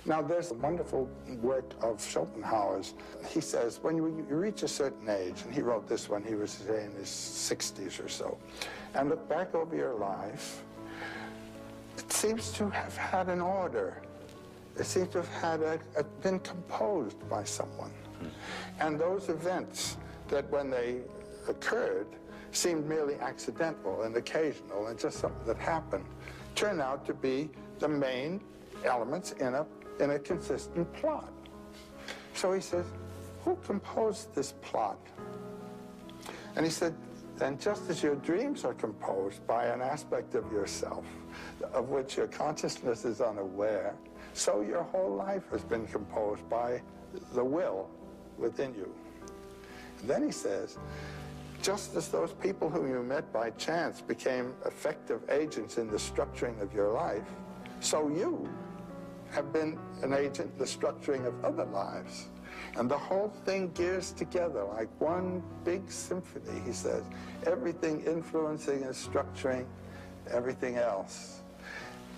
Now, there's a wonderful work of Schopenhauer's. He says, when you reach a certain age, and he wrote this when he was, say, in his 60s or so, and look back over your life, it seems to have had an order. It seems to have been composed by someone. And those events that, when they occurred, seemed merely accidental and occasional and just something that happened, turn out to be the main elements in a consistent plot. So he says, who composed this plot? And he said, and just as your dreams are composed by an aspect of yourself of which your consciousness is unaware, so your whole life has been composed by the will within you. And then he says, just as those people whom you met by chance became effective agents in the structuring of your life, so you have been an agent in the structuring of other lives. And the whole thing gears together like one big symphony, he says, everything influencing and structuring everything else.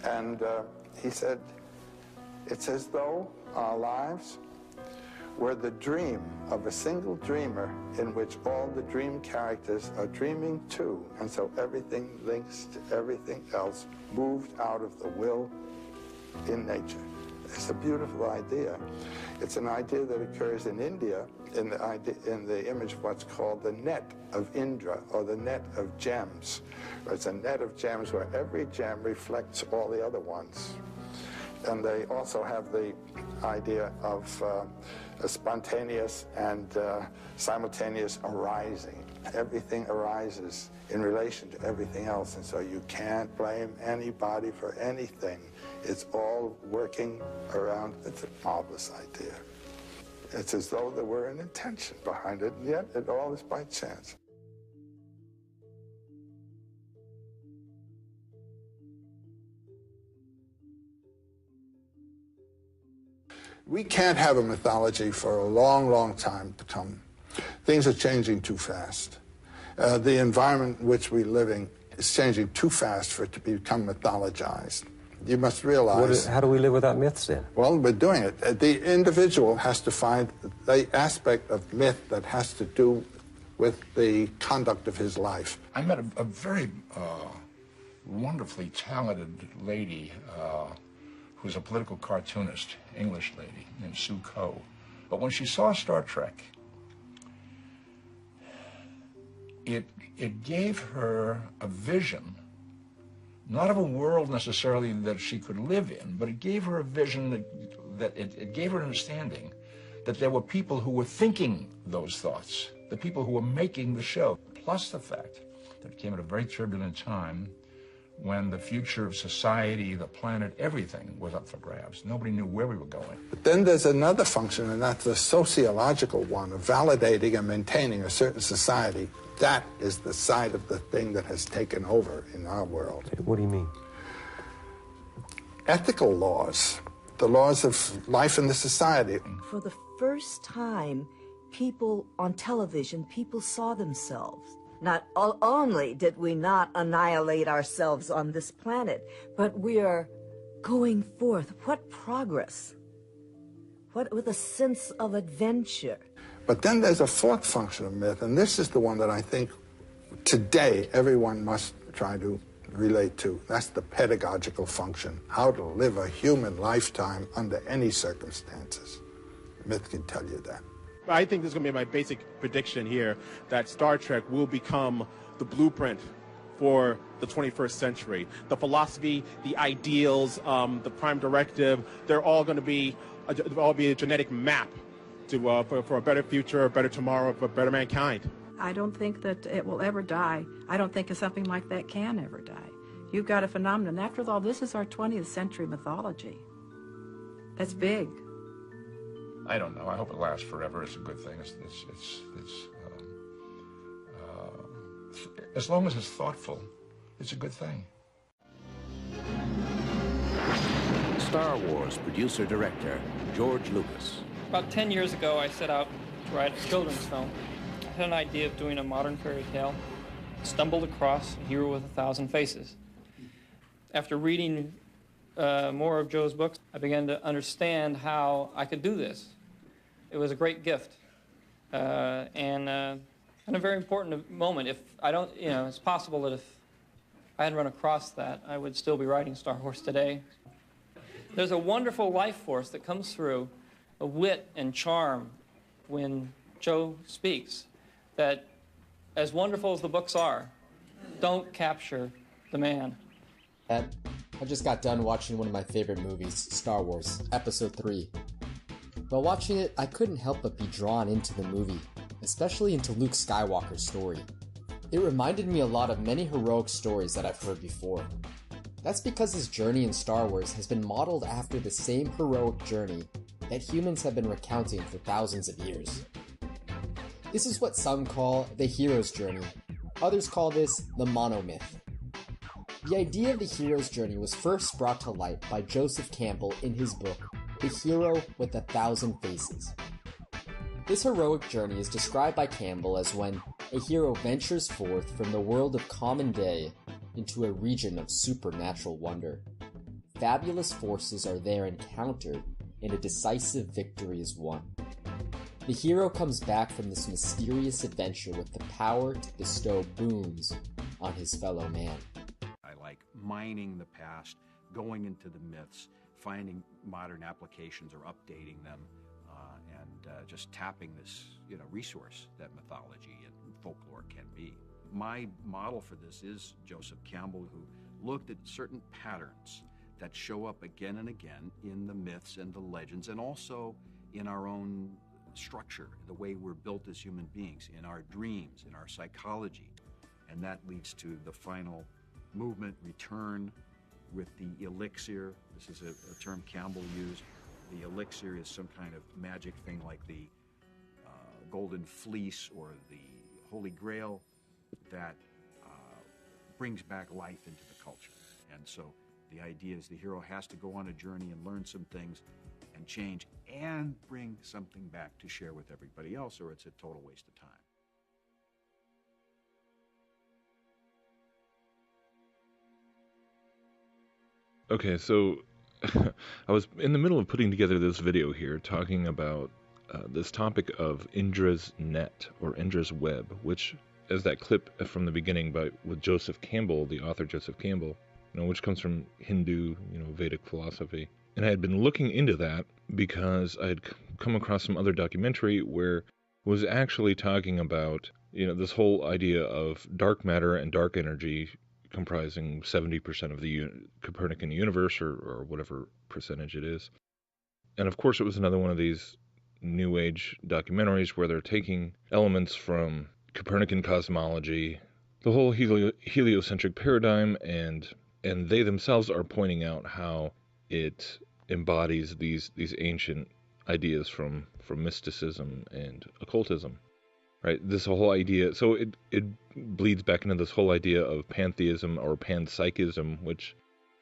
And he said, it's as though our lives were the dream of a single dreamer in which all the dream characters are dreaming too, and so everything links to everything else, moved out of the will in nature. It's a beautiful idea. It's an idea that occurs in India in the image of what's called the net of Indra, or the net of gems. It's a net of gems where every gem reflects all the other ones. And they also have the idea of a spontaneous and simultaneous arising. Everything arises in relation to everything else, and so you can't blame anybody for anything. It's all working around. It's a marvelous idea. It's as though there were an intention behind it, and yet it all is by chance. We can't have a mythology for a long, long time to come. Things are changing too fast. The environment in which we're living is changing too fast for it to become mythologized. You must realize... How do we live without myths, then? Well, we're doing it. The individual has to find the aspect of myth that has to do with the conduct of his life. I met a very wonderfully talented lady who's a political cartoonist, English lady, named Sue Coe. But when she saw Star Trek, it gave her a vision, not of a world necessarily that she could live in, but it gave her a vision that it gave her an understanding that there were people who were thinking those thoughts, the people who were making the show, plus the fact that it came at a very turbulent time when the future of society, the planet, everything was up for grabs. Nobody knew where we were going. But then there's another function, and that's the sociological one of validating and maintaining a certain society. That is the side of the thing that has taken over in our world. What do you mean? Ethical laws, the laws of life in the society. For the first time, people on television, people saw themselves. Not only did we not annihilate ourselves on this planet, but we are going forth. What progress? What with a sense of adventure? But then there's a fourth function of myth, and this is the one that I think today everyone must try to relate to. That's the pedagogical function, how to live a human lifetime under any circumstances. Myth can tell you that. I think this is going to be my basic prediction here, that Star Trek will become the blueprint for the 21st century. The philosophy, the ideals, the prime directive, they're all going to be a genetic map to, for a better future, a better tomorrow, for better mankind. I don't think that it will ever die. I don't think something like that can ever die. You've got a phenomenon. After all, this is our 20th century mythology. That's big. I don't know. I hope it lasts forever. It's a good thing. As long as it's thoughtful, it's a good thing. Star Wars producer-director George Lucas. About 10 years ago, I set out to write a children's film. I had an idea of doing a modern fairy tale, stumbled across A Hero with a Thousand Faces. After reading more of Joe's books, I began to understand how I could do this. It was a great gift, and a very important moment. If I don't, it's possible that if I hadn't run across that, I would still be writing Star Wars today. There's a wonderful life force that comes through, a wit and charm when Joe speaks, that, as wonderful as the books are, don't capture the man. I just got done watching one of my favorite movies, Star Wars, Episode 3. While watching it, I couldn't help but be drawn into the movie, especially into Luke Skywalker's story. It reminded me a lot of many heroic stories that I've heard before. That's because his journey in Star Wars has been modeled after the same heroic journey that humans have been recounting for thousands of years. This is what some call the hero's journey. Others call this the monomyth. The idea of the hero's journey was first brought to light by Joseph Campbell in his book, The Hero with 1,000 Faces. This heroic journey is described by Campbell as when a hero ventures forth from the world of common day into a region of supernatural wonder. Fabulous forces are there encountered, and a decisive victory is won. The hero comes back from this mysterious adventure with the power to bestow boons on his fellow man. I like mining the past, going into the myths, finding modern applications or updating them, and just tapping this resource that mythology and folklore can be. My model for this is Joseph Campbell, who looked at certain patterns that show up again and again in the myths and the legends, and also in our own structure, the way we're built as human beings, in our dreams, in our psychology. And that leads to the final movement, return, with the elixir. This is a term Campbell used. The elixir is some kind of magic thing like the golden fleece or the Holy Grail that brings back life into the culture. And so the idea is the hero has to go on a journey and learn some things and change and bring something back to share with everybody else, or it's a total waste of time. Okay, so I was in the middle of putting together this video here talking about this topic of Indra's net or Indra's web, which, as that clip from the beginning with Joseph Campbell, the author Joseph Campbell, which comes from Hindu, Vedic philosophy. And I had been looking into that because I had come across some other documentary where it was actually talking about, this whole idea of dark matter and dark energy comprising 70% of the Copernican universe, or whatever percentage it is. And of course it was another one of these New Age documentaries where they're taking elements from Copernican cosmology, the whole heliocentric paradigm, and they themselves are pointing out how it embodies these ancient ideas from mysticism and occultism. Right, this whole idea, so it bleeds back into this whole idea of pantheism or panpsychism, which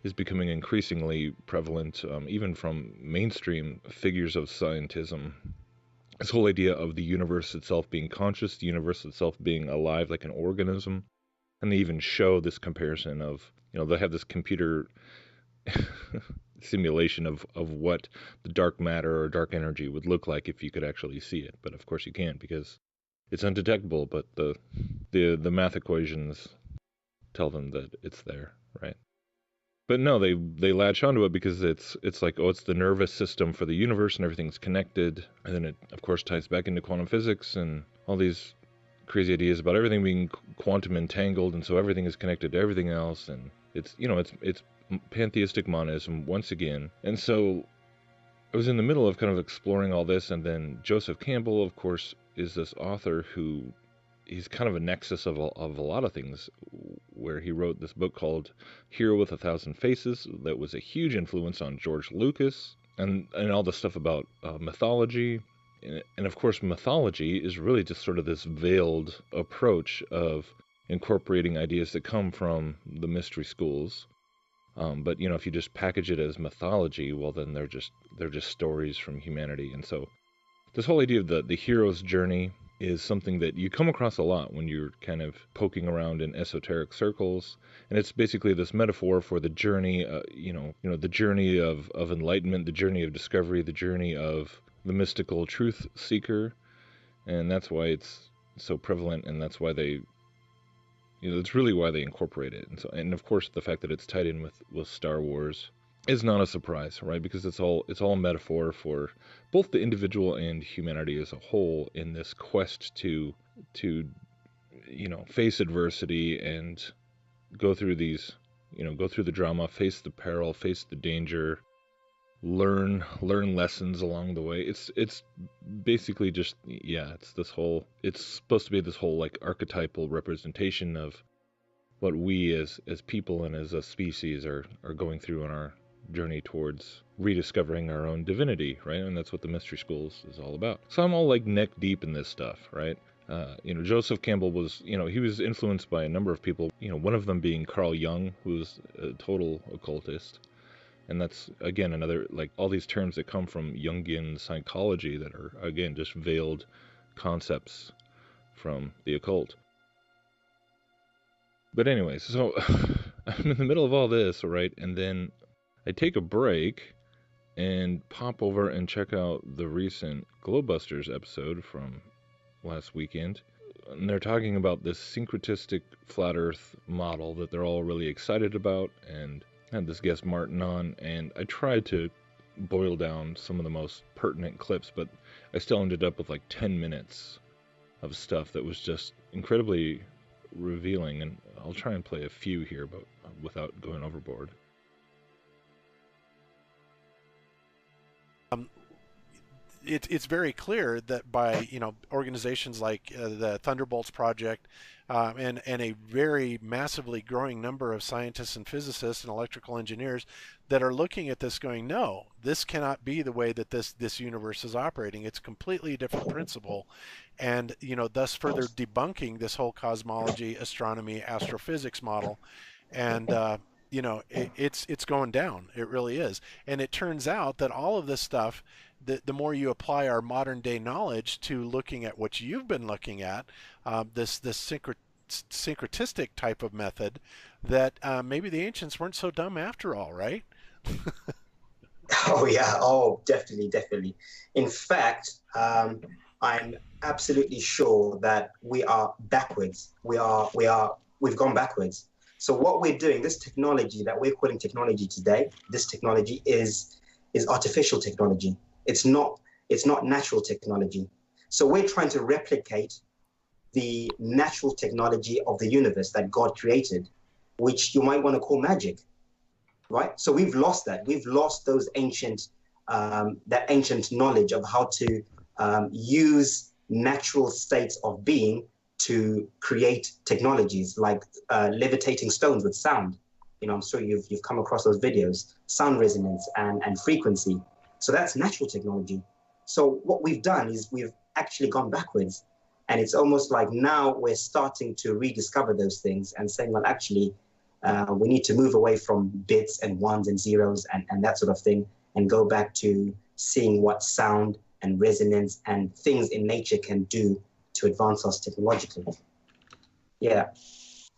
is becoming increasingly prevalent, even from mainstream figures of scientism. This whole idea of the universe itself being conscious, the universe itself being alive like an organism, and they even show this comparison of, they have this computer simulation of what the dark matter or dark energy would look like if you could actually see it, but of course you can't because it's undetectable, but the math equations tell them that it's there, right? But no, they latch onto it because it's like, it's the nervous system for the universe and everything's connected. And then it, of course, ties back into quantum physics and all these crazy ideas about everything being quantum entangled, and so everything is connected to everything else. And it's pantheistic monism once again. And so I was in the middle of kind of exploring all this, and then Joseph Campbell, of course, is this author who he's kind of a nexus of a lot of things, where he wrote this book called Hero with 1,000 Faces that was a huge influence on George Lucas, and all the stuff about mythology. And of course, mythology is really just sort of this veiled approach of incorporating ideas that come from the mystery schools. But if you just package it as mythology, well, then they're just stories from humanity. And so this whole idea of the hero's journey is something that you come across a lot when you're kind of poking around in esoteric circles, and it's basically this metaphor for the journey, the journey of enlightenment, the journey of discovery, the journey of the mystical truth seeker, and that's why it's so prevalent, and that's why they, it's really why they incorporate it, and of course the fact that it's tied in with Star Wars is not a surprise, right? Because it's all a metaphor for both the individual and humanity as a whole in this quest to face adversity and go through the drama, face the peril, face the danger, learn lessons along the way. It's basically just, it's supposed to be this whole like archetypal representation of what we as people and as a species are going through in our journey towards rediscovering our own divinity, right? And that's what the Mystery Schools is all about. So I'm all like neck deep in this stuff, right? Joseph Campbell was, he was influenced by a number of people, one of them being Carl Jung, who was a total occultist. And that's, again, another, like, all these terms that come from Jungian psychology that are, again, just veiled concepts from the occult. But anyways, so I'm in the middle of all this, right? And then I take a break and pop over and check out the recent Globebusters episode from last weekend. And they're talking about this syncretistic flat earth model that they're all really excited about, and I had this guest Martin on, and I tried to boil down some of the most pertinent clips, but I still ended up with like 10 minutes of stuff that was just incredibly revealing, and I'll try and play a few here, but without going overboard. It's very clear that by organizations like the Thunderbolts Project and a very massively growing number of scientists and physicists and electrical engineers that are looking at this going, no, this cannot be the way that this universe is operating. It's completely a different principle, and thus further debunking this whole cosmology, astronomy, astrophysics model, and it's going down. It really is. And it turns out that all of this stuff, the more you apply our modern day knowledge to looking at what you've been looking at, this syncretistic type of method, that maybe the ancients weren't so dumb after all, right? Oh yeah, oh definitely. In fact, I'm absolutely sure that we are backwards. We've gone backwards. So what we're doing, this technology that we're calling technology today, this technology is artificial technology. It's not natural technology. So we're trying to replicate the natural technology of the universe that God created, which you might want to call magic, right? So we've lost that. We've lost those that ancient knowledge of how to use natural states of being to create technologies like levitating stones with sound. I'm sure you've come across those videos, sound resonance and frequency. So that's natural technology. So what we've done is we've actually gone backwards. And it's almost like now we're starting to rediscover those things and saying, well, actually, we need to move away from bits and ones and zeros and that sort of thing, and go back to seeing what sound and resonance and things in nature can do to advance us technologically. Yeah.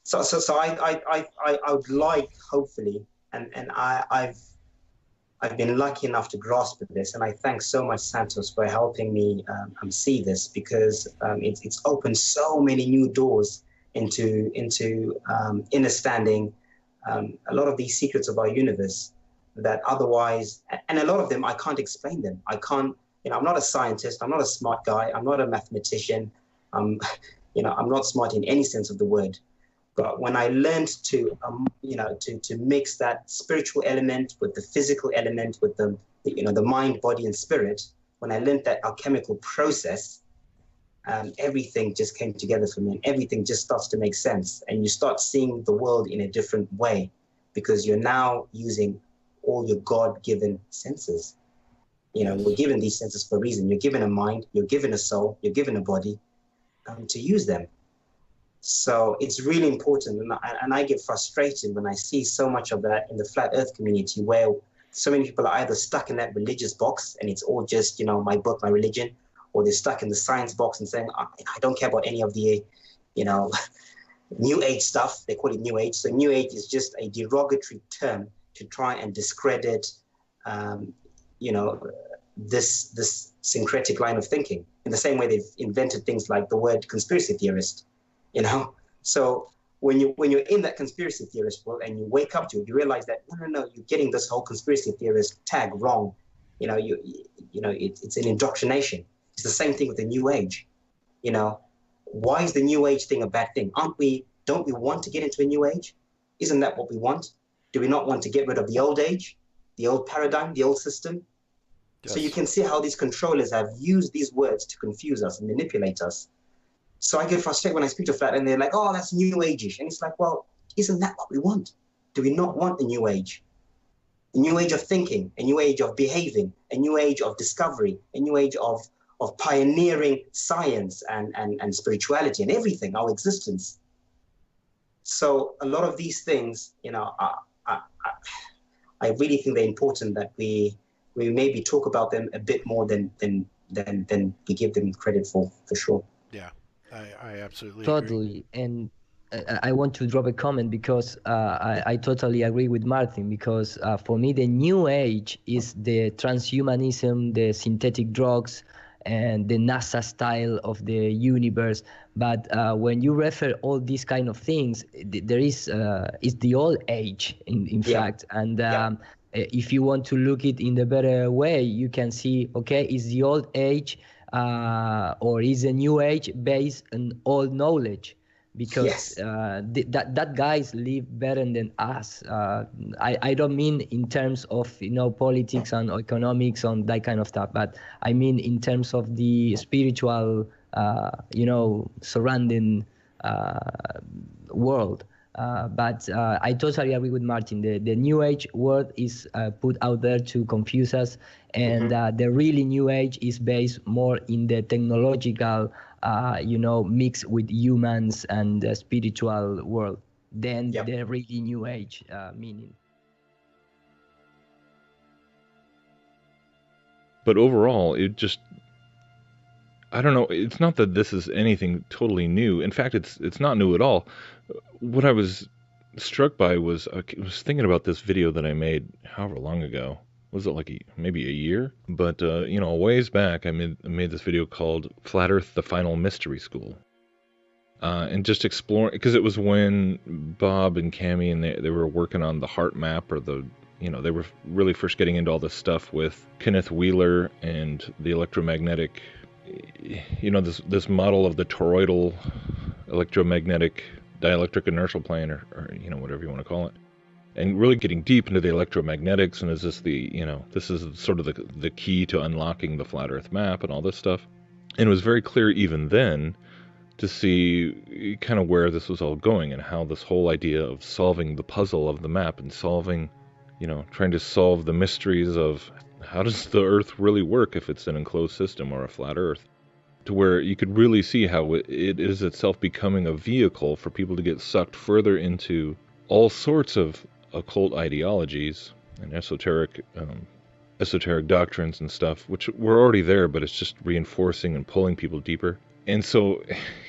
So I would like, hopefully, and I've been lucky enough to grasp this, and I thank so much Santos for helping me see this, because it's opened so many new doors into understanding a lot of these secrets of our universe that otherwise, and a lot of them I can't explain them. I can't. I'm not a scientist. I'm not a smart guy. I'm not a mathematician. I'm not smart in any sense of the word. But when I learned to mix that spiritual element with the physical element, with the mind, body, and spirit, when I learned that alchemical process, everything just came together for me, and everything just starts to make sense. And you start seeing the world in a different way, because you're now using all your God-given senses. We're given these senses for a reason. You're given a mind, you're given a soul, you're given a body to use them. So it's really important, and I get frustrated when I see so much of that in the flat earth community, where so many people are either stuck in that religious box and it's all just, my book, my religion, or they're stuck in the science box and saying, I don't care about any of the, New Age stuff. They call it New Age. So New Age is just a derogatory term to try and discredit, this syncretic line of thinking. In the same way they've invented things like the word conspiracy theorist, So when you're in that conspiracy theorist world and you wake up to it, you realize that no, you're getting this whole conspiracy theorist tag wrong. It's an indoctrination. It's the same thing with the New Age. Why is the New Age thing a bad thing? Don't we want to get into a New Age? Isn't that what we want? Do we not want to get rid of the old age, the old paradigm, the old system? Yes. So you can see how these controllers have used these words to confuse us and manipulate us. So I get frustrated when I speak to that and they're like, oh, that's New Age-ish. And it's like, well, isn't that what we want? Do we not want a New Age? A New Age of thinking, a New Age of behaving, a New Age of discovery, a New Age of pioneering science and spirituality and everything, our existence. So a lot of these things, I really think they're important that we maybe talk about them a bit more than we give them credit for sure. Yeah, I absolutely totally agree. And I want to drop a comment because I totally agree with Martin, because for me the New Age is the transhumanism, the synthetic drugs, and the NASA style of the universe. But when you refer all these kind of things, there is it's the old age in fact. And if you want to look it in the better way, you can see, okay, is the old age or is a New Age based on old knowledge? Because that guys live better than us. I don't mean in terms of politics and economics and that kind of stuff, but I mean in terms of the spiritual surrounding world. But I totally agree with Martin. The New Age word is put out there to confuse us, and the really New Age is based more in the technological mix with humans and the spiritual world than the really New Age meaning. But overall, I don't know, it's not that this is anything totally new. In fact, it's not new at all. What I was struck by was, I was thinking about this video that I made however long ago. Was it maybe a year? But, a ways back, I made this video called Flat Earth, the Final Mystery School. And just exploring, because it was when Bob and Cammie and they were working on the heart map, or they were really first getting into all this stuff with Kenneth Wheeler and the electromagnetic, this model of the toroidal electromagnetic dielectric inertial plane, or whatever you want to call it. And really getting deep into the electromagnetics, and is this this is sort of the key to unlocking the flat Earth map and all this stuff. And it was very clear even then to see kind of where this was all going, and how this whole idea of solving the puzzle of the map and solving, trying to solve the mysteries of how does the Earth really work if it's an enclosed system or a flat Earth, to where you could really see how it is itself becoming a vehicle for people to get sucked further into all sorts of occult ideologies and esoteric doctrines and stuff, which were already there, but it's just reinforcing and pulling people deeper. And so,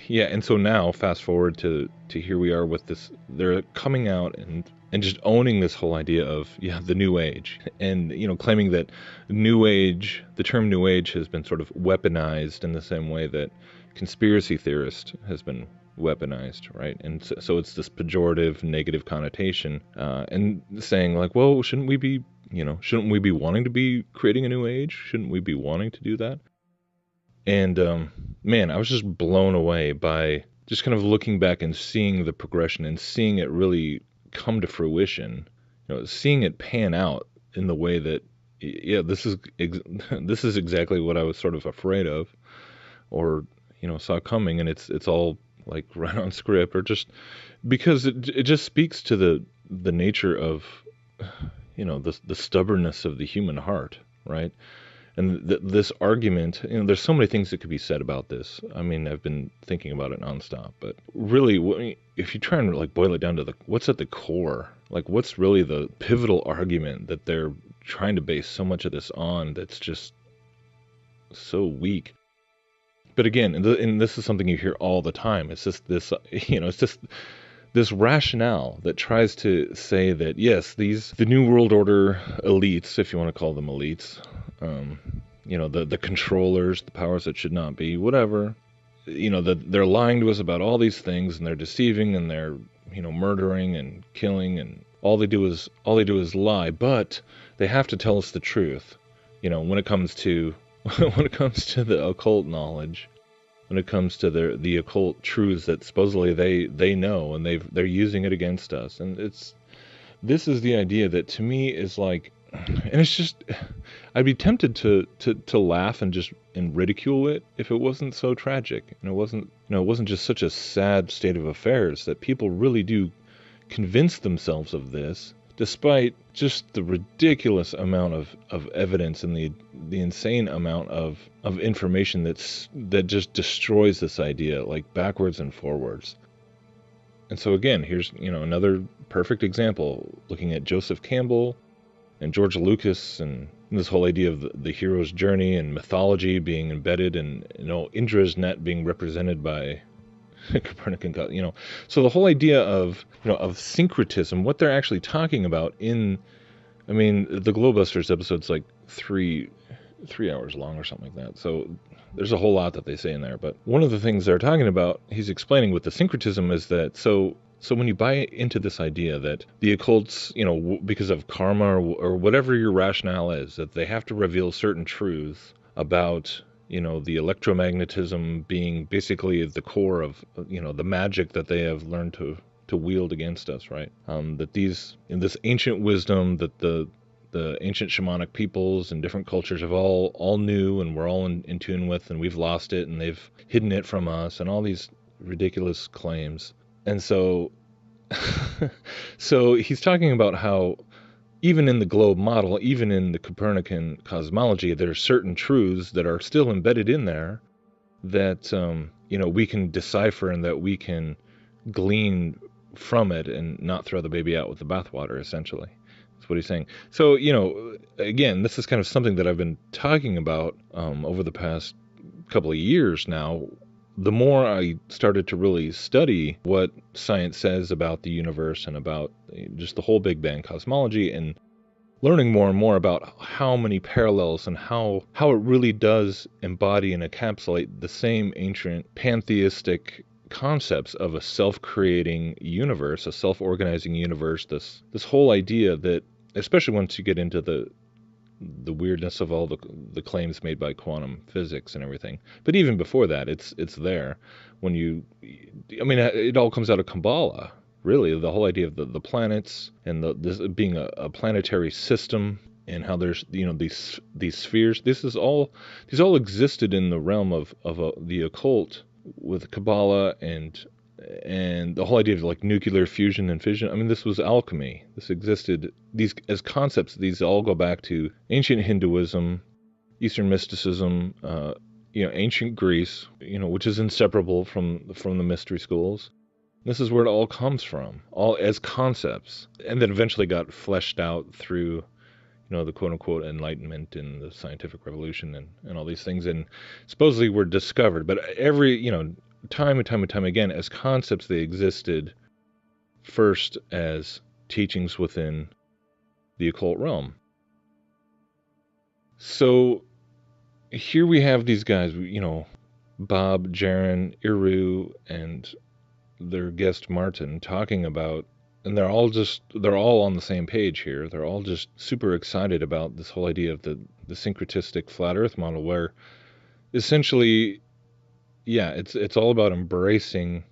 now fast forward to here we are with this. They're coming out and just owning this whole idea of the New Age, and claiming that New Age, the term New Age, has been sort of weaponized in the same way that conspiracy theorist has been weaponized, right? And so it's this pejorative, negative connotation, and saying well, shouldn't we be wanting to be creating a New Age? Shouldn't we be wanting to do that? And man, I was just blown away by just kind of looking back and seeing the progression and seeing it really come to fruition, seeing it pan out in the way that, this is exactly what I was sort of afraid of, or saw coming, and it's all right on script, or just because it just speaks to the nature of the stubbornness of the human heart, right? And this argument, there's so many things that could be said about this. I mean, I've been thinking about it nonstop, but really, if you try and boil it down to what's at the core, what's really the pivotal argument that they're trying to base so much of this on, that's just so weak. But again, and this is something you hear all the time. It's just this, it's just this rationale that tries to say that, yes, the New World Order elites, if you want to call them elites, the controllers, the powers that should not be, whatever, that they're lying to us about all these things, and they're deceiving, and they're, murdering and killing, and all they do is lie, but they have to tell us the truth, when it comes to the occult knowledge, when it comes to the occult truths that supposedly they know, and they're using it against us. And this is the idea that to me is like, and it's just, I'd be tempted to laugh and ridicule it if it wasn't so tragic, and it wasn't just such a sad state of affairs that people really do convince themselves of this, despite just the ridiculous amount of evidence and the insane amount of information that just destroys this idea, like backwards and forwards. And so again, here's another perfect example, looking at Joseph Campbell and George Lucas, and this whole idea of the hero's journey and mythology being embedded, and Indra's net being represented by Copernican, so the whole idea of syncretism, what they're actually talking about the Globebusters episode's like three hours long or something like that, so there's a whole lot that they say in there. But one of the things they're talking about, he's explaining with the syncretism, is that so when you buy into this idea that the occults, because of karma or whatever your rationale is, that they have to reveal certain truths about the electromagnetism being basically the core of the magic that they have learned to wield against us, right? That in this ancient wisdom that the ancient shamanic peoples and different cultures have all knew, and we're all in tune with, and we've lost it, and they've hidden it from us, and all these ridiculous claims. And so he's talking about how even in the globe model, even in the Copernican cosmology, there are certain truths that are still embedded in there that we can decipher, and that we can glean from it and not throw the baby out with the bathwater, essentially. That's what he's saying. So, again, this is kind of something that I've been talking about over the past couple of years now. The more I started to really study what science says about the universe and about just the whole Big Bang cosmology, and learning more and more about how many parallels and how it really does embody and encapsulate the same ancient pantheistic concepts of a self-creating universe, a self-organizing universe, this whole idea that, especially once you get into the weirdness of all the claims made by quantum physics and everything. But even before that, it's there. It all comes out of Kabbalah, really. The whole idea of the planets, and this being a planetary system, and how there's these spheres. These all existed in the realm of the occult with Kabbalah and the whole idea of like nuclear fusion and fission. This was alchemy. This existed. These as concepts. These all go back to ancient Hinduism, Eastern mysticism, ancient Greece, which is inseparable from the mystery schools. This is where it all comes from, all as concepts, and then eventually got fleshed out through, the quote-unquote Enlightenment and the scientific revolution and all these things, and supposedly were discovered. But every, time and time again, as concepts, they existed first as teachings within the occult realm. So here we have these guys, Bob, Jaron, Iru, and their guest Martin talking about, and they're all on the same page here. They're all just super excited about this whole idea of the syncretistic flat earth model, where essentially, yeah, it's all about embracing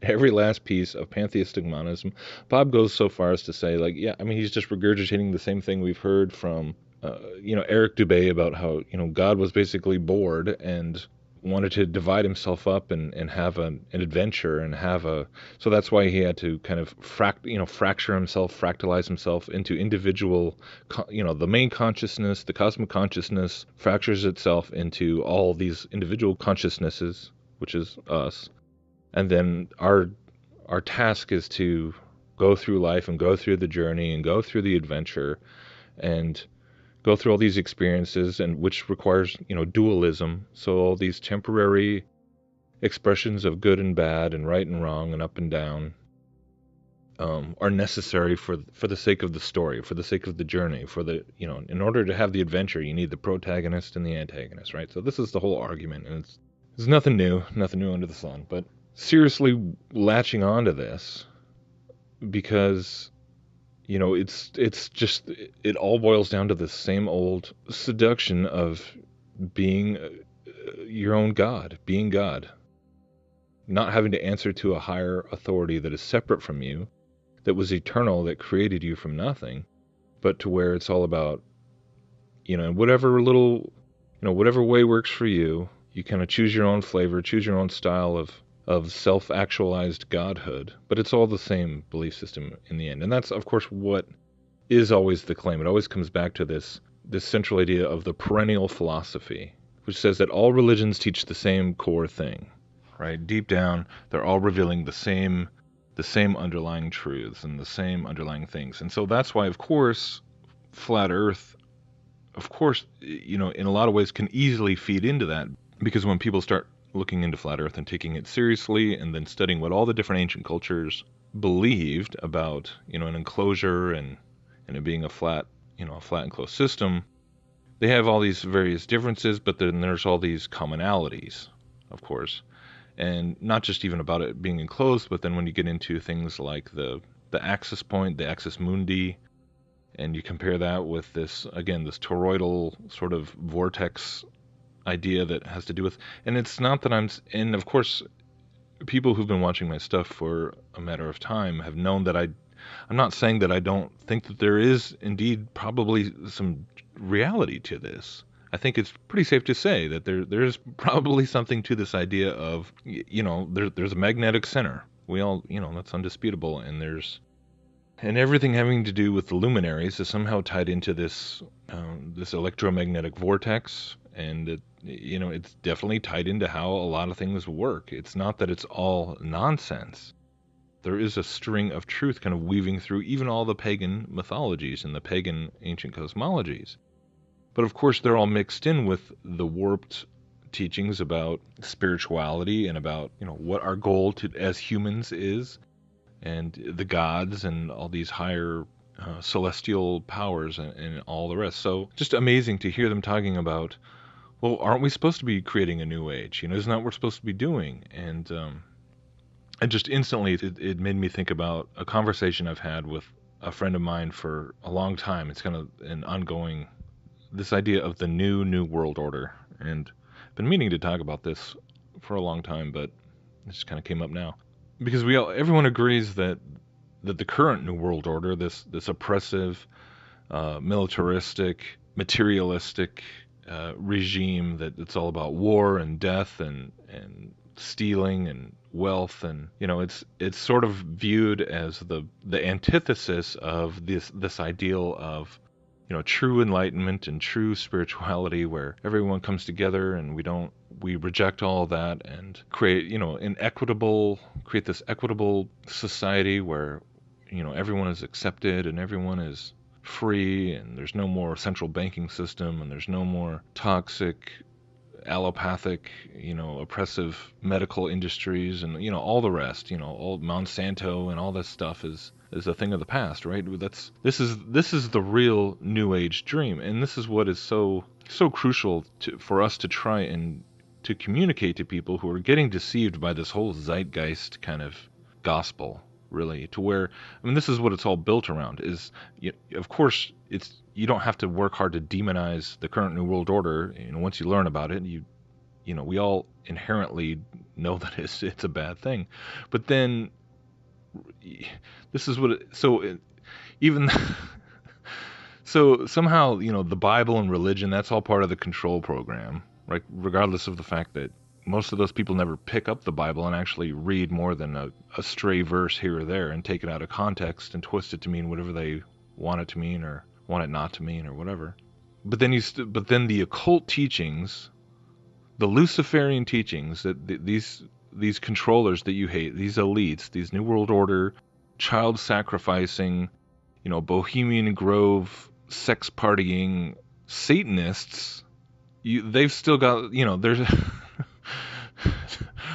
every last piece of pantheistic monism. Bob goes so far as to say, like, yeah, he's just regurgitating the same thing we've heard from Eric Dubay about how God was basically bored and wanted to divide himself up and have an adventure and so that's why he had to kind of fracture himself, fractalize himself into individual, the main consciousness, the cosmic consciousness fractures itself into all these individual consciousnesses, which is us. And then our task is to go through life and go through the journey and go through the adventure and go through all these experiences, and which requires, dualism. So all these temporary expressions of good and bad and right and wrong and up and down are necessary for the sake of the story, for the sake of the journey, in order to have the adventure, you need the protagonist and the antagonist, right? So this is the whole argument, and it's nothing new under the sun. But seriously latching onto this, because it's just, it all boils down to the same old seduction of being your own God, being God, not having to answer to a higher authority that is separate from you, that was eternal, that created you from nothing, but to where it's all about, whatever way works for you. You kind of choose your own flavor, choose your own style of self-actualized godhood, but it's all the same belief system in the end. And that's, of course, what is always the claim. It always comes back to this central idea of the perennial philosophy, which says that all religions teach the same core thing, right? Deep down, they're all revealing the same underlying truths and the same underlying things. And so that's why, of course, flat Earth, of course, in a lot of ways can easily feed into that, because when people start looking into flat Earth and taking it seriously, and then studying what all the different ancient cultures believed about, an enclosure and it being a flat enclosed system, they have all these various differences, but then there's all these commonalities, of course. And not just even about it being enclosed, but then when you get into things like the axis point, the axis mundi, and you compare that with this toroidal sort of vortex idea that has to do with, and it's not that and of course, people who've been watching my stuff for a matter of time have known that I'm not saying that I don't think that there is indeed probably some reality to this. I think it's pretty safe to say that there's probably something to this idea of, there's a magnetic center. We all, that's undisputable. And everything having to do with the luminaries is somehow tied into this electromagnetic vortex. And it's definitely tied into how a lot of things work. It's not that it's all nonsense. There is a string of truth kind of weaving through even all the pagan mythologies and the pagan ancient cosmologies. But of course, they're all mixed in with the warped teachings about spirituality and about, what our goal as humans is, and the gods and all these higher celestial powers and all the rest. So just amazing to hear them talking about, well, aren't we supposed to be creating a new age? Isn't that what we're supposed to be doing? And just instantly, it made me think about a conversation I've had with a friend of mine for a long time. It's kind of an ongoing, this idea of the new world order. And I've been meaning to talk about this for a long time, but it just kind of came up now. Because everyone agrees that the current new world order, this oppressive, militaristic, materialistic regime, that it's all about war and death and stealing and wealth, and it's sort of viewed as the antithesis of this ideal of true enlightenment and true spirituality, where everyone comes together and we reject all that and create create this equitable society where everyone is accepted and everyone is free, and there's no more central banking system, and there's no more toxic allopathic, oppressive medical industries, and all the rest, all Monsanto and all this stuff is a thing of the past, right? This is the real New Age dream, and this is what is so crucial for us to try and to communicate to people who are getting deceived by this whole zeitgeist kind of gospel, really, to where, this is what it's all built around. Is, of course, you don't have to work hard to demonize the current New World Order. Once you learn about it, we all inherently know that it's a bad thing. But then, this is what so somehow, the Bible and religion, that's all part of the control program, right? Regardless of the fact that most of those people never pick up the Bible and actually read more than a stray verse here or there and take it out of context and twist it to mean whatever they want it to mean or want it not to mean or whatever. But then the occult teachings, the Luciferian teachings, that these controllers that you hate, these elites, these New World Order, child sacrificing, Bohemian Grove, sex partying, Satanists, they've still got, there's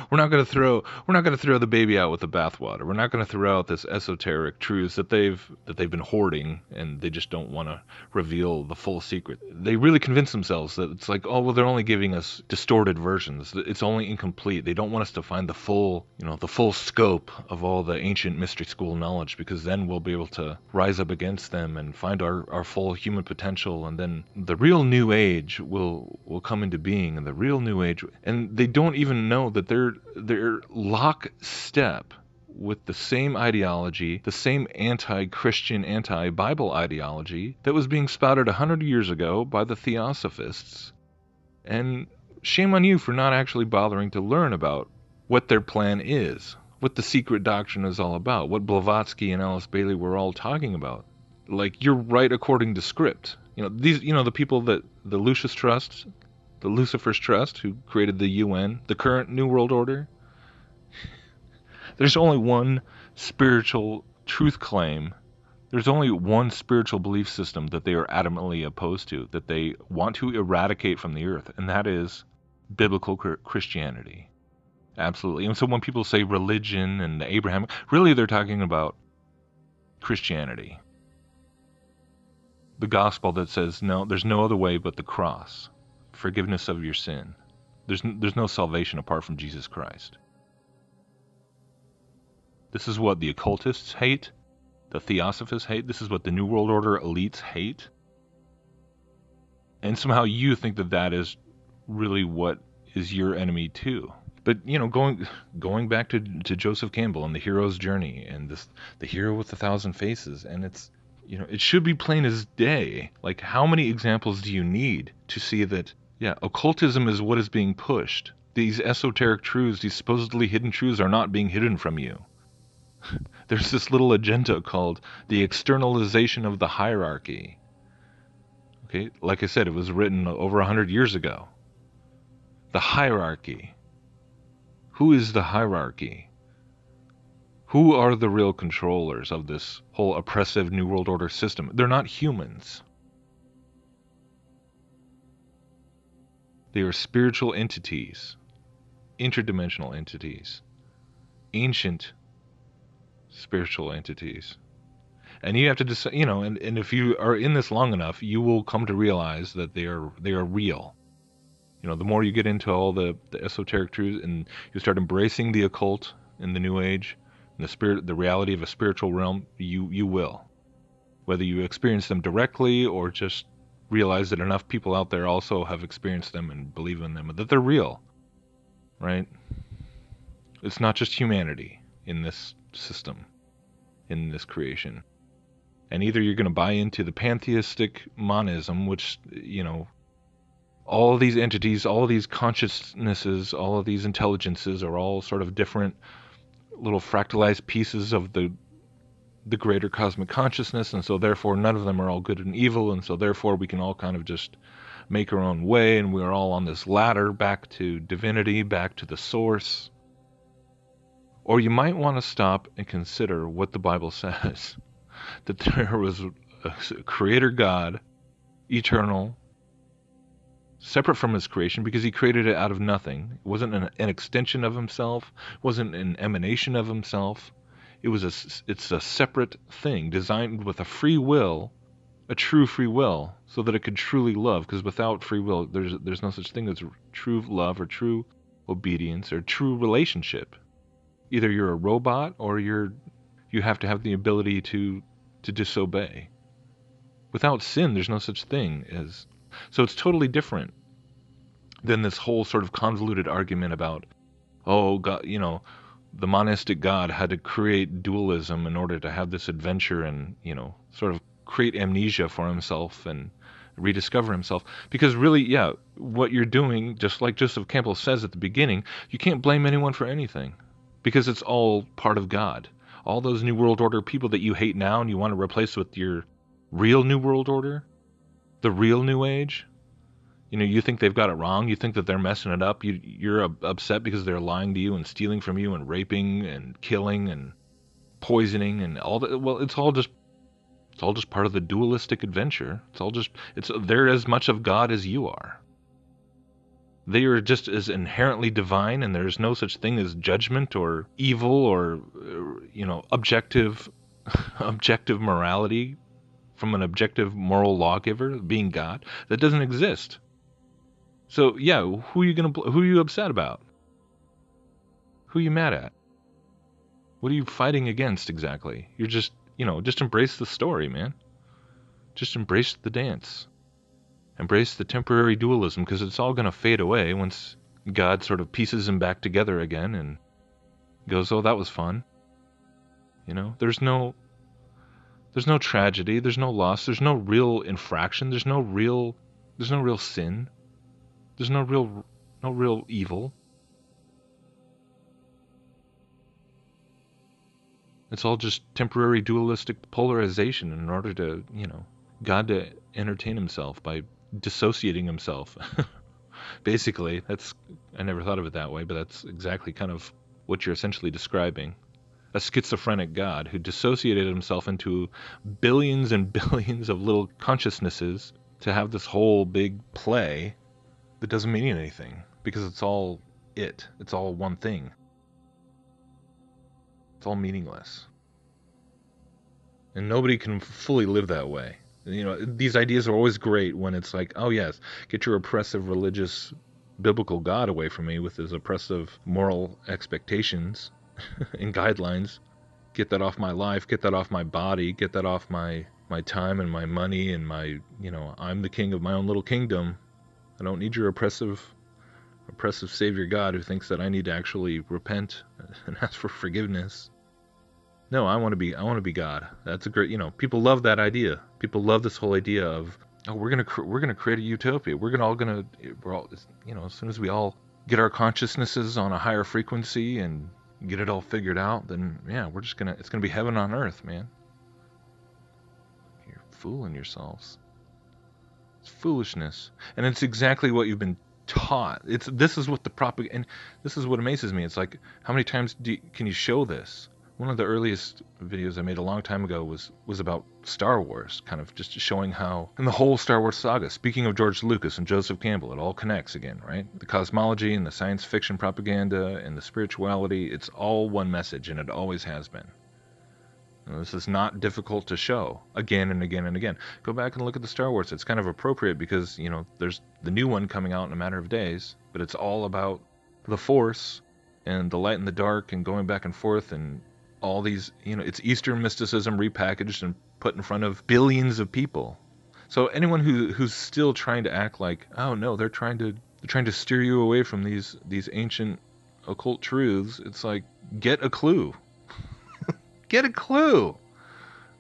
we're not going to throw the baby out with the bathwater. We're not going to throw out this esoteric truths that they've been hoarding, and they just don't want to reveal the full secret. They really convince themselves that it's like, oh well, they're only giving us distorted versions. It's only incomplete. They don't want us to find the full scope of all the ancient mystery school knowledge, because then we'll be able to rise up against them and find our full human potential, and then the real new age will come into being, and the real new age, and they don't even know that they're lockstep with the same ideology, the same anti-Christian, anti-Bible ideology that was being spouted 100 years ago by the Theosophists. And shame on you for not actually bothering to learn about what their plan is, what the secret doctrine is all about, what Blavatsky and Alice Bailey were all talking about. Like, you're right according to script. The people that the Lucius Trust, the Lucifer's Trust, who created the UN, the current New World Order. There's only one spiritual truth claim. There's only one spiritual belief system that they are adamantly opposed to, that they want to eradicate from the earth, and that is biblical Christianity. Absolutely. And so when people say religion and Abraham, really they're talking about Christianity. The gospel that says, no, there's no other way but the cross. Forgiveness of your sin. There's no salvation apart from Jesus Christ. This is what the occultists hate, the Theosophists hate, this is what the New World Order elites hate. And somehow you think that is really what is your enemy too. But, going back to Joseph Campbell and the hero's journey, and the hero with 1,000 faces, and it's, it should be plain as day. Like, how many examples do you need to see that, occultism is what is being pushed. These esoteric truths, these supposedly hidden truths, are not being hidden from you. There's this little agenda called the externalization of the hierarchy. Okay, like I said, it was written over 100 years ago. The hierarchy. Who is the hierarchy? Who are the real controllers of this whole oppressive New World Order system? They're not humans. They are spiritual entities, interdimensional entities, ancient spiritual entities. And you have to decide, and if you are in this long enough, you will come to realize that they are real. The more you get into all the esoteric truths and you start embracing the occult in the New Age, and the reality of a spiritual realm, you will. Whether you experience them directly or just realize that enough people out there also have experienced them and believe in them, that they're real, right? It's not just humanity in this system, in this creation. And either you're going to buy into the pantheistic monism, which, all of these entities, all of these consciousnesses, all of these intelligences are all sort of different little fractalized pieces of the greater cosmic consciousness, and so therefore none of them are all good and evil, and so therefore we can all kind of just make our own way, and we're all on this ladder back to divinity, back to the source. Or you might want to stop and consider what the Bible says, that there was a creator God, eternal, separate from his creation, because he created it out of nothing. It wasn't an extension of himself, it wasn't an emanation of himself. It's a separate thing, designed with a free will, a true free will, so that it could truly love, because without free will, there's no such thing as true love or true obedience or true relationship. Either you're a robot or you have to have the ability to disobey. Without sin, there's no such thing as... So it's totally different than this whole sort of convoluted argument about, oh, God, the monistic God had to create dualism in order to have this adventure and, sort of create amnesia for himself and rediscover himself. Because really, what you're doing, just like Joseph Campbell says at the beginning, you can't blame anyone for anything, because it's all part of God. All those New World Order people that you hate now and you want to replace with your real New World Order, the real New Age, you think they've got it wrong. You think that they're messing it up. You're upset because they're lying to you and stealing from you and raping and killing and poisoning and all that. Well, it's all just It's all just part of the dualistic adventure. They're as much of God as you are. They are just as inherently divine, and there's no such thing as judgment or evil or, objective morality from an objective moral lawgiver, being God. That doesn't exist. So yeah, who are you upset about? Who are you mad at? What are you fighting against exactly? You're just embrace the story, man. Just embrace the dance. Embrace the temporary dualism, because it's all going to fade away once God sort of pieces them back together again and goes, oh, that was fun. There's no tragedy, there's no loss, there's no real infraction, there's no real sin, there's no real evil. It's all just temporary dualistic polarization in order to, God to entertain himself by dissociating himself. Basically, I never thought of it that way, but that's exactly kind of what you're essentially describing. A schizophrenic God who dissociated himself into billions and billions of little consciousnesses to have this whole big play that doesn't mean anything, because it's all one thing. It's all meaningless. And nobody can fully live that way. These ideas are always great when it's like, oh yes, get your oppressive religious biblical God away from me with his oppressive moral expectations and guidelines. Get that off my life, get that off my body, get that off my time and my money and my, I'm the king of my own little kingdom. I don't need your oppressive savior God who thinks that I need to actually repent and ask for forgiveness. No, I want to be God. That's a great, people love that idea. People love this whole idea of, oh, we're gonna create a utopia. We're all, as soon as we all get our consciousnesses on a higher frequency and get it all figured out, then yeah, it's gonna be heaven on earth, man. You're fooling yourselves. It's foolishness, and it's exactly what you've been taught. This is what the propaganda, and this is what amazes me. It's like, how many times can you show this? One of the earliest videos I made a long time ago was about Star Wars, kind of just showing how, in the whole Star Wars saga, speaking of George Lucas and Joseph Campbell, it all connects again, right? The cosmology and the science fiction propaganda and the spirituality, it's all one message, and it always has been. This is not difficult to show again and again and again. Go back and look at the Star Wars. It's kind of appropriate because, there's the new one coming out in a matter of days, but it's all about the Force and the light and the dark and going back and forth and all these, it's Eastern mysticism repackaged and put in front of billions of people. So anyone who's still trying to act like, oh no, they're trying to steer you away from these ancient occult truths, it's like, get a clue. Get a clue.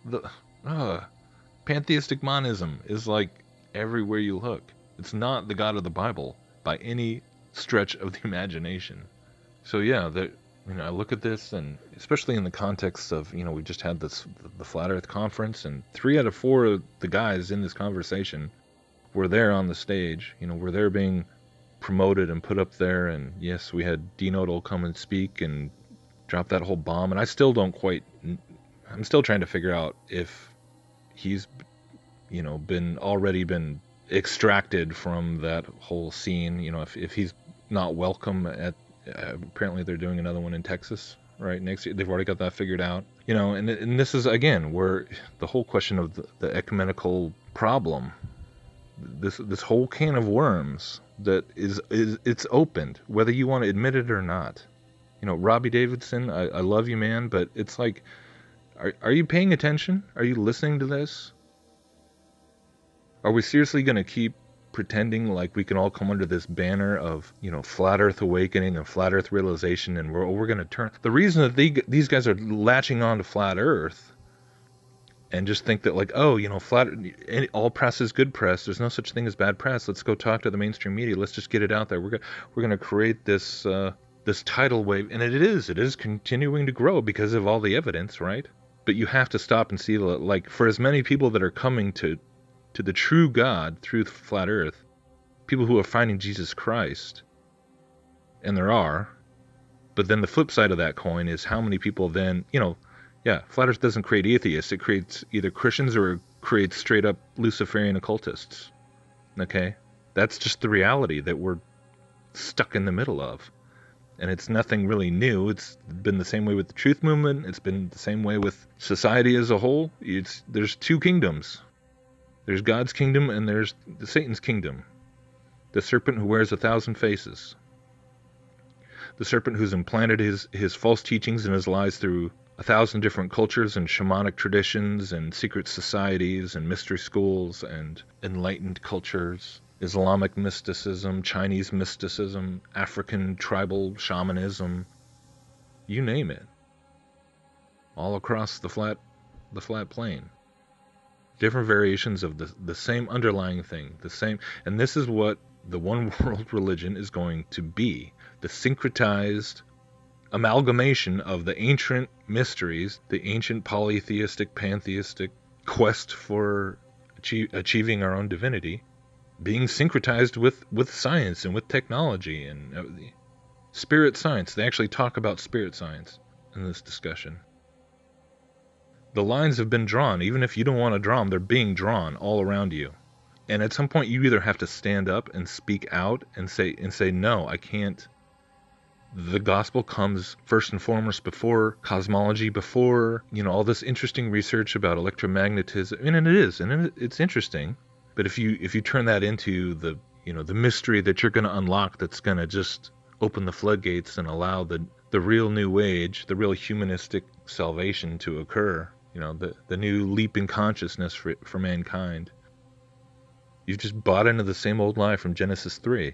The pantheistic monism is like everywhere you look. It's not the God of the Bible by any stretch of the imagination. So yeah, I look at this, and especially in the context of, we just had the Flat Earth conference, and 3 out of 4 of the guys in this conversation were there on the stage. Were there being promoted and put up there, and yes, we had Dinotal come and speak and drop that whole bomb, and I still don't quite, I'm still trying to figure out if he's, been extracted from that whole scene, if he's not welcome at, apparently they're doing another one in Texas right next year. They've already got that figured out, and this is again where the whole question of the ecumenical problem, this whole can of worms that it's opened, whether you want to admit it or not. Robbie Davidson, I love you, man, but it's like, are you paying attention? Are you listening to this? Are we seriously going to keep pretending like we can all come under this banner of, flat earth awakening and flat earth realization, and we're going to turn? The reason that these guys are latching on to flat earth and just think that, like, oh, all press is good press, there's no such thing as bad press, let's go talk to the mainstream media, let's just get it out there, we're going to create this tidal wave, and it is continuing to grow because of all the evidence, right? But you have to stop and see, like, for as many people that are coming to the true God through flat earth, people who are finding Jesus Christ, and there are, but then the flip side of that coin is how many people then, Yeah, Flat Earth doesn't create atheists. It creates either Christians or it creates straight up Luciferian occultists. Okay? That's just the reality that we're stuck in the middle of. And it's nothing really new. It's been the same way with the truth movement. It's been the same way with society as a whole. There's two kingdoms. There's God's kingdom and there's Satan's kingdom. The serpent who wears 1,000 faces. The serpent who's implanted his false teachings and his lies through 1,000 different cultures and shamanic traditions and secret societies and mystery schools and enlightened cultures. Islamic mysticism, Chinese mysticism, African tribal shamanism, you name it. All across the flat plane. Different variations of the same underlying thing, and this is what the one world religion is going to be. The syncretized amalgamation of the ancient mysteries, the ancient polytheistic, pantheistic quest for achieving our own divinity, being syncretized with science and with technology and spirit science. They actually talk about spirit science in this discussion. The lines have been drawn. Even if you don't want to draw them, they're being drawn all around you. And at some point, you either have to stand up and speak out and say, no, I can't. The gospel comes first and foremost before cosmology, before, all this interesting research about electromagnetism. And it is, and it's interesting. But if you turn that into the mystery that you're going to unlock, that's going to just open the floodgates and allow the real new age, the real humanistic salvation to occur, the new leap in consciousness for mankind. You've just bought into the same old lie from Genesis 3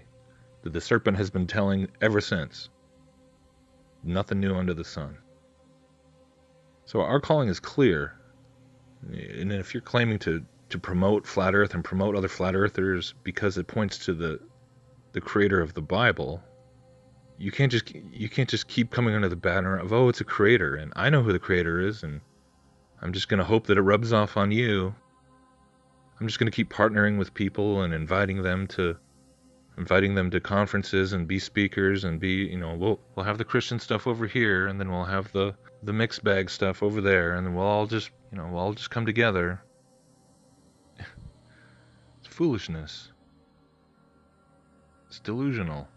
that the serpent has been telling ever since. Nothing new under the sun. So our calling is clear. And if you're claiming to promote Flat Earth and promote other Flat Earthers because it points to the creator of the Bible, you can't just keep coming under the banner of, oh, it's a creator, and I know who the creator is, and I'm just going to hope that it rubs off on you. I'm just going to keep partnering with people and inviting them to conferences and be speakers and be, we'll have the Christian stuff over here, and then we'll have the mixed bag stuff over there, and then we'll all just come together. It's foolishness. It's delusional.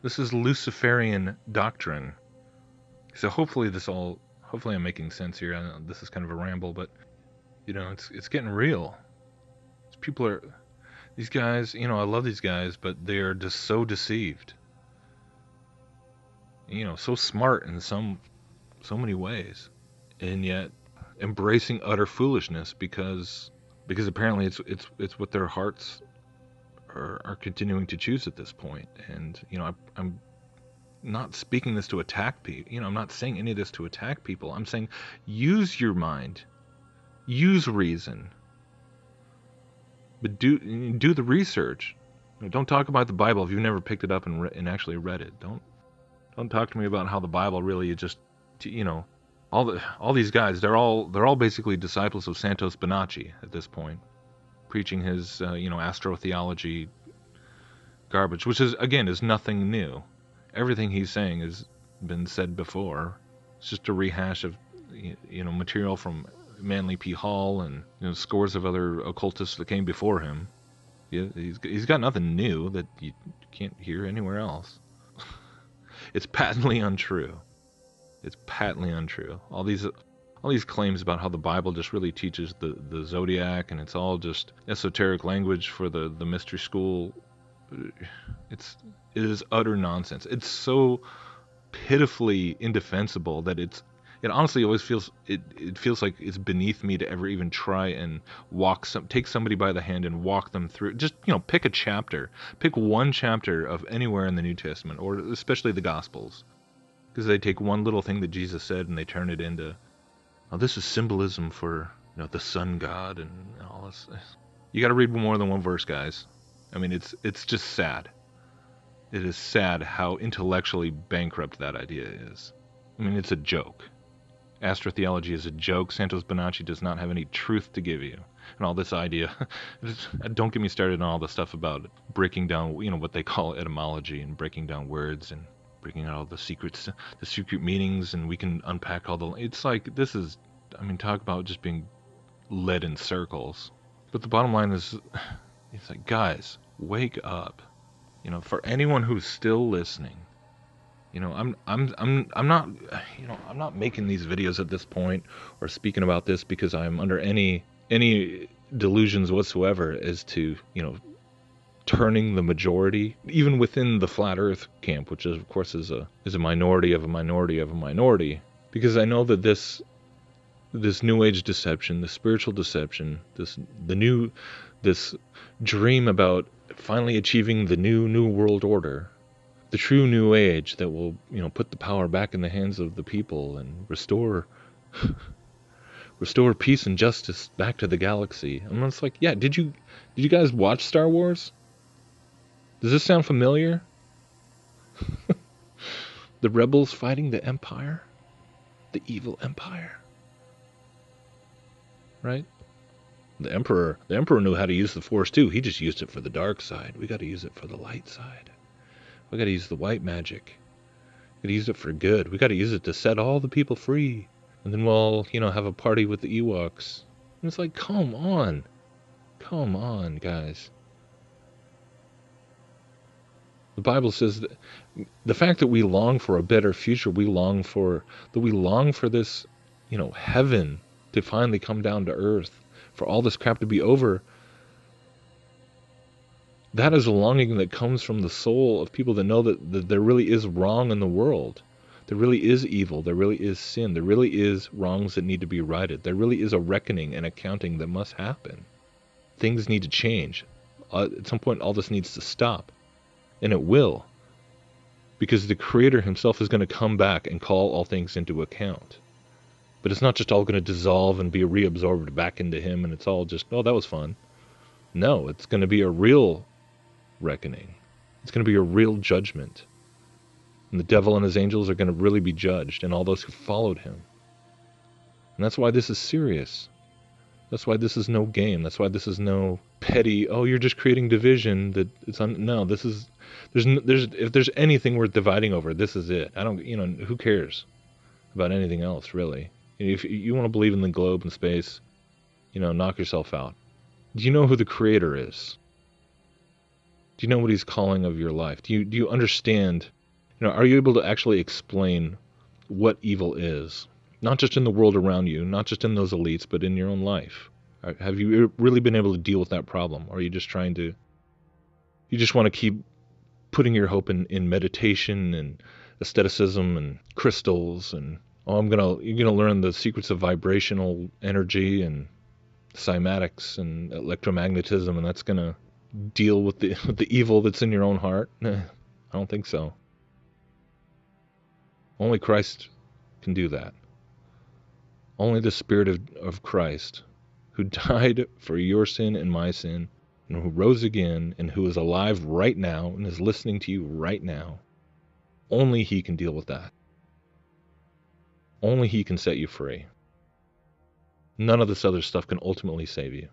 This is Luciferian doctrine. So hopefully I'm making sense here. I know this is kind of a ramble, but it's getting real. These guys, I love these guys, but they're just so deceived. So smart in so many ways, and yet embracing utter foolishness because apparently it's what their hearts are continuing to choose at this point. And I'm not speaking this to attack people. I'm not saying any of this to attack people. I'm saying use your mind, use reason, but do the research. Don't talk about the Bible if you've never picked it up and actually read it. Don't talk to me about how the Bible really is just, all these guys. They're all basically disciples of Santos Bonacci at this point, preaching his astrotheology garbage, which is nothing new. Everything he's saying has been said before. It's just a rehash of material from Manly P. Hall and scores of other occultists that came before him. Yeah, he's got nothing new that you can't hear anywhere else. It's patently untrue. It's patently untrue. All these claims about how the Bible just really teaches the zodiac and it's all just esoteric language for the mystery school. It is utter nonsense. It's so pitifully indefensible that it honestly always feels like it's beneath me to ever even try and take somebody by the hand and walk them through. Just pick a chapter, pick one chapter of anywhere in the New Testament, or especially the Gospels, because they take one little thing that Jesus said and they turn it into, oh, this is symbolism for the sun god and all this. You got to read more than one verse, guys. I mean, it's just sad. It is sad how intellectually bankrupt that idea is. I mean, it's a joke. Astrotheology is a joke. Santos Bonacci does not have any truth to give you. And all this idea, don't get me started on all the stuff about breaking down, what they call etymology and breaking down words and bringing out all the secrets, the secret meanings, and we can unpack all the... It's like, this is, I mean, talk about just being led in circles. But the bottom line is, it's like, guys, wake up. You know, for anyone who's still listening, you know, I'm not, you know, I'm not making these videos at this point or speaking about this because I'm under any delusions whatsoever as to, you know, turning the majority, even within the flat Earth camp, which is, of course, is a minority of a minority of a minority, because I know that this New Age deception, the spiritual deception, this dream about finally achieving the new world order, the true New Age that will, you know, put the power back in the hands of the people and restore peace and justice back to the galaxy. And it's like, yeah, did you guys watch Star Wars? Does this sound familiar? The rebels fighting the Empire? The evil Empire? Right? The Emperor knew how to use the Force too. He just used it for the dark side. We got to use it for the light side. We got to use the white magic. We got to use it for good. We got to use it to set all the people free. And then we'll, you know, have a party with the Ewoks. And it's like, come on, guys. The Bible says that the fact that we long for a better future, we long for this, you know, heaven to finally come down to earth, for all this crap to be over. That is a longing that comes from the soul of people that know that there really is wrong in the world. There really is evil. There really is sin. There really is wrongs that need to be righted. There really is a reckoning and accounting that must happen. Things need to change. At some point, all this needs to stop. And it will. Because the Creator himself is going to come back and call all things into account. But it's not just all going to dissolve and be reabsorbed back into him, and it's all just, oh, that was fun. No, it's going to be a real reckoning. It's going to be a real judgment. And the devil and his angels are going to really be judged, and all those who followed him. And that's why this is serious. That's why this is no game. That's why this is no petty, oh, you're just creating division. No, this is, if there's anything worth dividing over, this is it. Who cares about anything else, really? If you want to believe in the globe and space, you know, knock yourself out. Do you know who the Creator is? Do you know what he's calling of your life? Do you understand? You know, are you able to actually explain what evil is? Not just in the world around you, not just in those elites, but in your own life. Have you really been able to deal with that problem? Or are you just you just want to keep putting your hope in meditation and aestheticism and crystals and, oh, you're gonna learn the secrets of vibrational energy and cymatics and electromagnetism, and that's gonna deal with the evil that's in your own heart? I don't think so. Only Christ can do that. Only the Spirit of Christ, who died for your sin and my sin, and who rose again, and who is alive right now, and is listening to you right now, only he can deal with that. Only he can set you free. None of this other stuff can ultimately save you.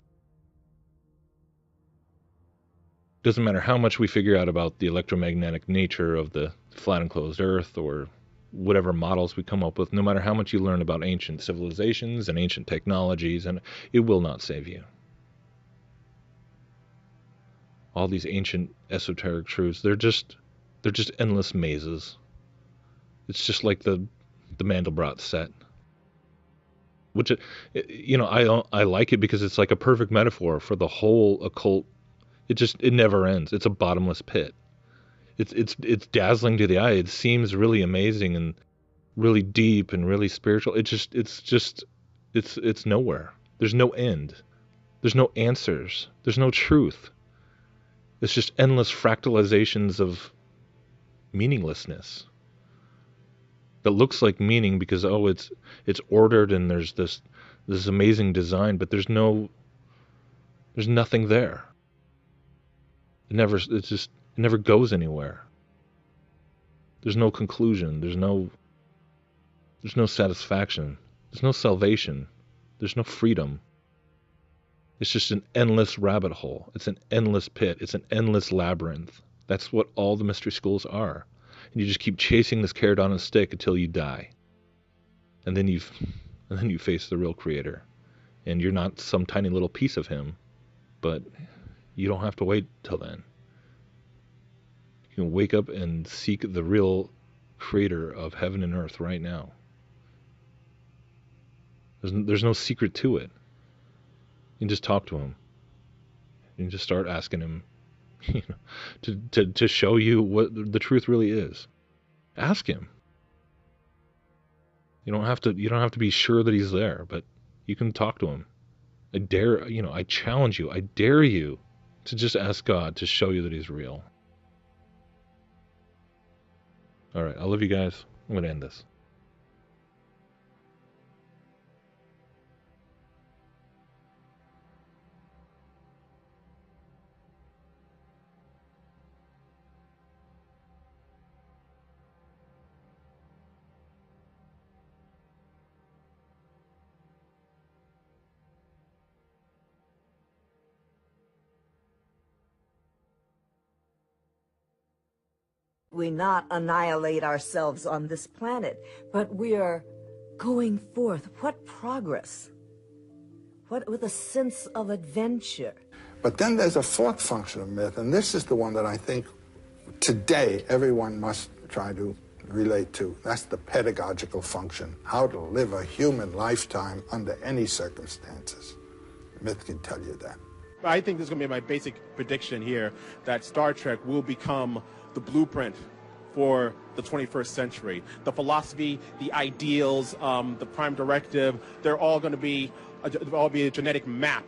Doesn't matter how much we figure out about the electromagnetic nature of the flat enclosed earth or whatever models we come up with, no matter how much you learn about ancient civilizations and ancient technologies, and it will not save you. All these ancient esoteric truths, they're just endless mazes. It's just like the Mandelbrot set. Which, you know, I like it because it's like a perfect metaphor for the whole occult. It never ends. It's a bottomless pit. It's dazzling to the eye. It seems really amazing and really deep and really spiritual. It's nowhere. There's no end. There's no answers. There's no truth. It's just endless fractalizations of meaninglessness that looks like meaning because, oh, it's ordered and there's this amazing design, but there's nothing there. It never goes anywhere. There's no conclusion. There's no satisfaction. There's no salvation. There's no freedom. It's just an endless rabbit hole. It's an endless pit. It's an endless labyrinth. That's what all the mystery schools are. and you just keep chasing this carrot on a stick until you die. And then you face the real creator. And you're not some tiny little piece of him, but you don't have to wait till then. You can wake up and seek the real creator of heaven and earth right now. There's no secret to it. You can just talk to him. You can just start asking him, to show you what the truth really is. Ask him. You don't have to be sure that he's there, but you can talk to him. I challenge you, I dare you to just ask God to show you that he's real. All right, I love you guys. I'm going to end this. We not annihilate ourselves on this planet, but we are going forth. What progress? What with a sense of adventure? But then there's a fourth function of myth, and this is the one that I think today everyone must try to relate to. That's the pedagogical function, how to live a human lifetime under any circumstances. Myth can tell you that. I think this is going to be my basic prediction here, that Star Trek will become the blueprint for the 21st century. The philosophy, the ideals, the prime directive, they're all going to be a genetic map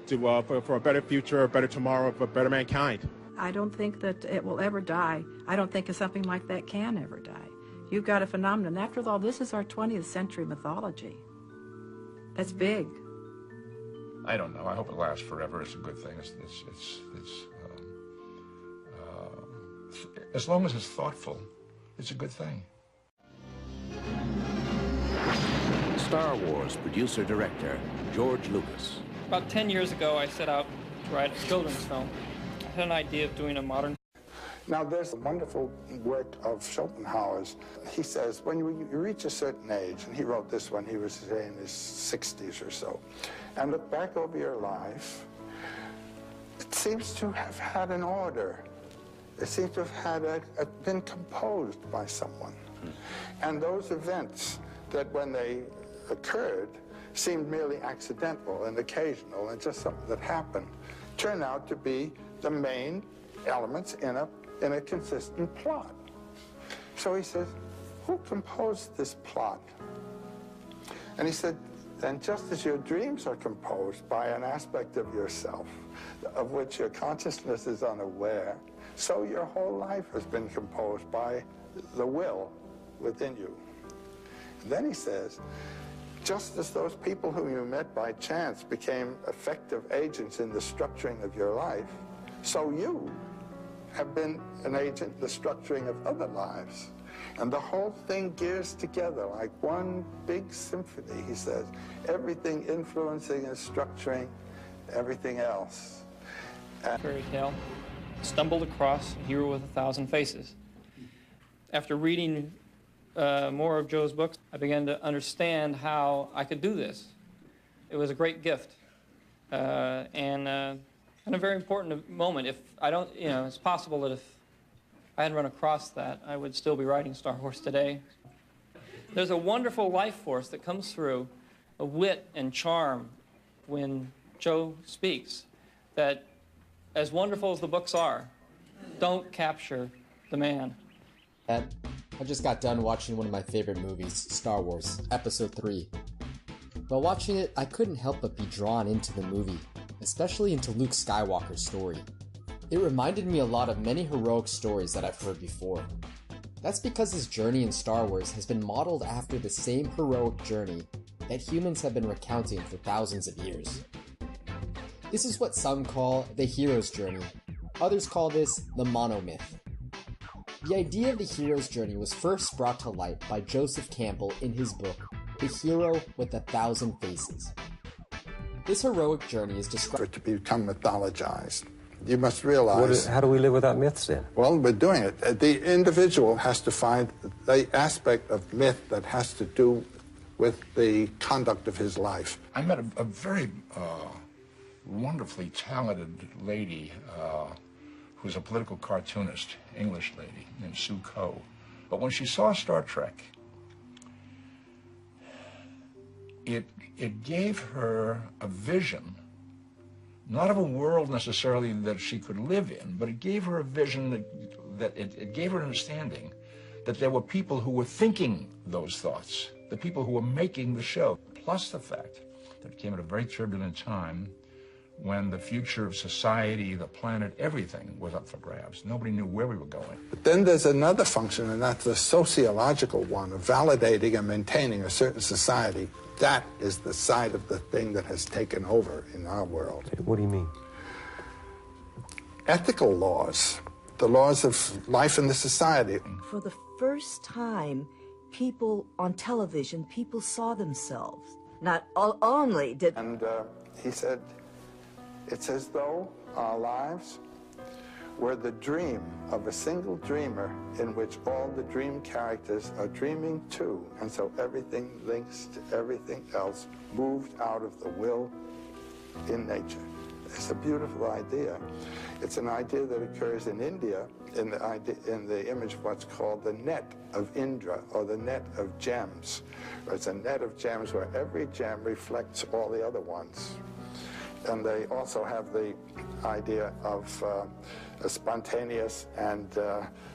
to for a better future, a better tomorrow, for better mankind. I don't think that it will ever die. I don't think something like that can ever die. You've got a phenomenon. After all, this is our 20th century mythology. That's big. I don't know. I hope it lasts forever. It's a good thing. As long as it's thoughtful, it's a good thing. Star Wars producer-director George Lucas. About 10 years ago, I set out to write a children's film. I had an idea of doing a modern... Now, there's a wonderful work of Schopenhauer's. He says, when you reach a certain age, and he wrote this when he was, say, in his 60s or so, and look back over your life, it seems to have had an order. It seems to have been composed by someone. And those events that, when they occurred, seemed merely accidental and occasional and just something that happened, turn out to be the main elements in a consistent plot. So he says, who composed this plot? And he said, then just as your dreams are composed by an aspect of yourself of which your consciousness is unaware, so your whole life has been composed by the will within you. And then he says, just as those people whom you met by chance became effective agents in the structuring of your life, so you have been an agent in the structuring of other lives. And the whole thing gears together like one big symphony, he says, everything influencing and structuring everything else. Fairy tale. Stumbled across A Hero with a Thousand Faces. After reading more of Joe's books, I began to understand how I could do this. It was a great gift, and a very important moment. If I don't, it's possible that if I hadn't run across that, I would still be writing Star Wars today. There's a wonderful life force that comes through, a wit and charm when Joe speaks, that, as wonderful as the books are, don't capture the man. I just got done watching one of my favorite movies, Star Wars, Episode 3. While watching it, I couldn't help but be drawn into the movie, especially into Luke Skywalker's story. It reminded me a lot of many heroic stories that I've heard before. That's because his journey in Star Wars has been modeled after the same heroic journey that humans have been recounting for thousands of years. This is what some call the hero's journey. Others call this the monomyth. The idea of the hero's journey was first brought to light by Joseph Campbell in his book, The Hero with a Thousand Faces. This heroic journey is described to become mythologized. You must realize... How do we live without myths, then? Well, we're doing it. The individual has to find the aspect of myth that has to do with the conduct of his life. I met a very wonderfully talented lady who's a political cartoonist, English lady, named Sue Coe. But when she saw Star Trek, it gave her a vision, not of a world necessarily that she could live in, but it gave her a vision that it gave her an understanding that there were people who were thinking those thoughts, the people who were making the show, plus the fact that it came at a very turbulent time when the future of society, the planet, everything was up for grabs. Nobody knew where we were going. But then there's another function, and that's the sociological one of validating and maintaining a certain society. That is the side of the thing that has taken over in our world. What do you mean? Ethical laws, the laws of life in the society. For the first time, people on television, people saw themselves. Not only did... And he said, it's as though our lives were the dream of a single dreamer in which all the dream characters are dreaming too. And so everything links to everything else, moved out of the will in nature. It's a beautiful idea. It's an idea that occurs in India in the image of what's called the net of Indra, or the net of gems. It's a net of gems where every gem reflects all the other ones. And they also have the idea of a spontaneous and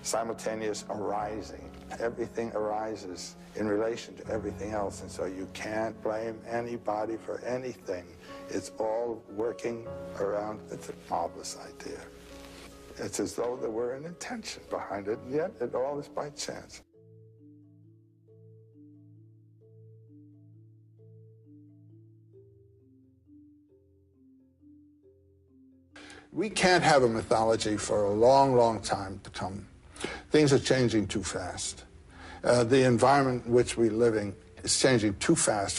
simultaneous arising. Everything arises in relation to everything else, and so you can't blame anybody for anything. It's all working around. It's a marvelous idea. It's as though there were an intention behind it, and yet it all is by chance. We can't have a mythology for a long, long time to come. Things are changing too fast. The environment in which we're living is changing too fast.